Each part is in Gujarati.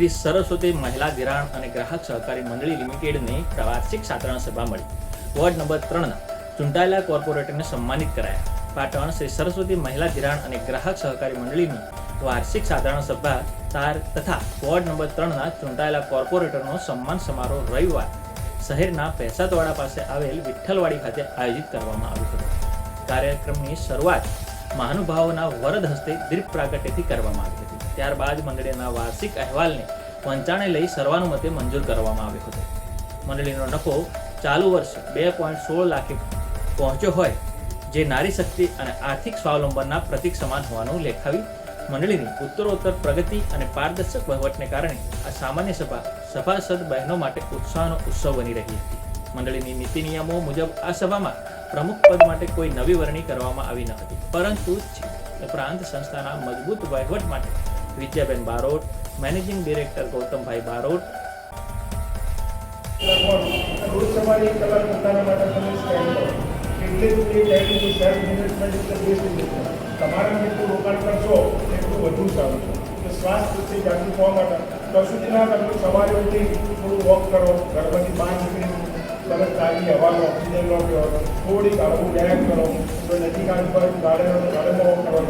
શ્રી સરસ્વતી મહિલા ધિરાણ અને ગ્રાહક સહકારી મંડળી લિમિટેડની વાર્ષિક સાધારણ સભા મળી. વોર્ડ નંબર 3ના ચૂંટાયેલા કોર્પોરેટરને સન્માનિત કરાયા. પાટણ શ્રી સરસ્વતી મહિલા ધિરાણ અને ગ્રાહક સહકારી મંડળીની વાર્ષિક સાધારણ સભા તથા વોર્ડ નંબર 3ના ચૂંટાયેલા કોર્પોરેટરનો સન્માન સમારોહ રવિવાર શહેરના પેસાતવાડા પાસે આવેલ વિઠ્ઠલવાડી ખાતે આયોજિત કરવામાં આવ્યો હતો. કાર્યક્રમની શરૂઆત મહાનુભાવોના વરદ હસ્તે દીપ પ્રાગટ્યથી કરવામાં આવી હતી. ત્યારબાદ મંડળીના વાર્ષિક અહેવાલને વંચાણે લઈ સર્વાનુમતે મંજૂર કરવામાં આવ્યો હતો. મંડળીનો નફો ચાલુ વર્ષે 2.16 લાખે પહોંચ્યો હોય, જે નારી શક્તિ અને આર્થિક સ્વાવલંબનના પ્રતીક સમાન હોવાનું લેખાવી મંડળીની ઉત્તરોત્તર પ્રગતિ અને પારદર્શક વહીવટને કારણે આ સામાન્ય સભા સભાસદ બહેનો માટે ઉત્સાહનો ઉત્સવ બની રહી હતી. મંડળીની નીતિ નિયમો મુજબ આ સભામાં પ્રમુખ પદ માટે કોઈ નવી વરણી કરવામાં આવી ન હતી, પરંતુ ઉપરાંત સંસ્થાના મજબૂત વહીવટ માટે વિદ્યાબેન બારોટ, મેનેજિંગ ડિરેક્ટર ગૌતમભાઈ બારોટ, તમારા જેટલું રોકાણ કરશો એટલું વધુ સારું છે. સ્વાસ્થ્ય પ્રત્યે જાગૃત થવા માટે કશું જ ના તમે સવારે ઉઠી થોડું વોક કરો, ઘરમાંથી બહાર નીકળી તમે તાજી હવાનો ઓક્સિજન લો, થોડી ગાળવું વ્યાયામ કરો, તો નજીક આજુબાજુ ગાર્ડનમાં વોક કરો,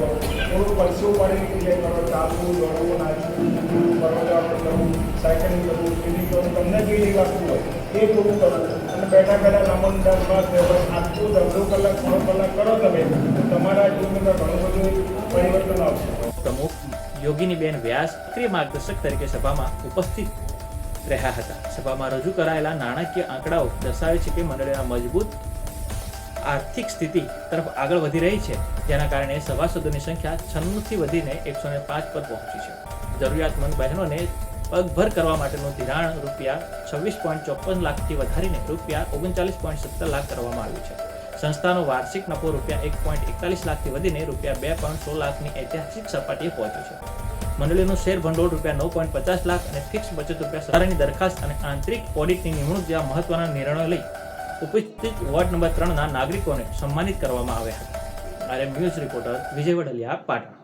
થોડું પરસેવું પાડીને ક્રિયા કરો, ચાલવું, દોડવું, નાચવું, ફરવા જવાનું કરવું, સાયકલિંગ કરવું, સ્વિમિંગ કરવું, તમને જે લાગતું હોય એ થોડું કરવું. અને બેઠા બેઠા લાંબો શ્વાસ લેવો. આટલું અડધો કલાક 3 કલાક કરો તમે, તો તમારા જીવનમાં ઘણું બધું પરિવર્તન આવશે. પ્રમુખ યોગિનીબેન વ્યાસ સક્રિય માર્ગદર્શક તરીકે સભામાં ઉપસ્થિત રહ્યા હતા. સભામાં રજૂ કરાયેલા નાણાકીય આંકડાઓ દર્શાવે છે કે મંડળીના મજબૂત આર્થિક સ્થિતિ તરફ આગળ વધી રહી છે, જેના કારણે સભાસદોની સંખ્યા 96થી વધીને 105 પર પહોંચી છે. જરૂરિયાતમંદ બહેનોને પગભર કરવા માટેનું ધિરાણ રૂપિયા 26.54 લાખથી વધારીને રૂપિયા 39.17 લાખ કરવામાં આવ્યું છે. સંસ્થાનો વાર્ષિક નફો રૂપિયા 1.41 લાખથી વધીને રૂપિયા 2.16 લાખની ઐતિહાસિક સપાટીએ પહોંચ્યો છે. મંડળીનું શેર ભંડોળ રૂપિયા 9.50 લાખ અને ફિક્સ બચત રૂપિયા સુધારાની દરખાસ્ત અને આંતરિક ઓડિટની નિમણૂક જેવા મહત્વના નિર્ણયો લઈ ઉપસ્થિત વોર્ડ નંબર 3ના નાગરિકોને સન્માનિત કરવામાં આવ્યા હતા. RM ન્યૂઝ રિપોર્ટર વિજય વડલિયા, પાટણ.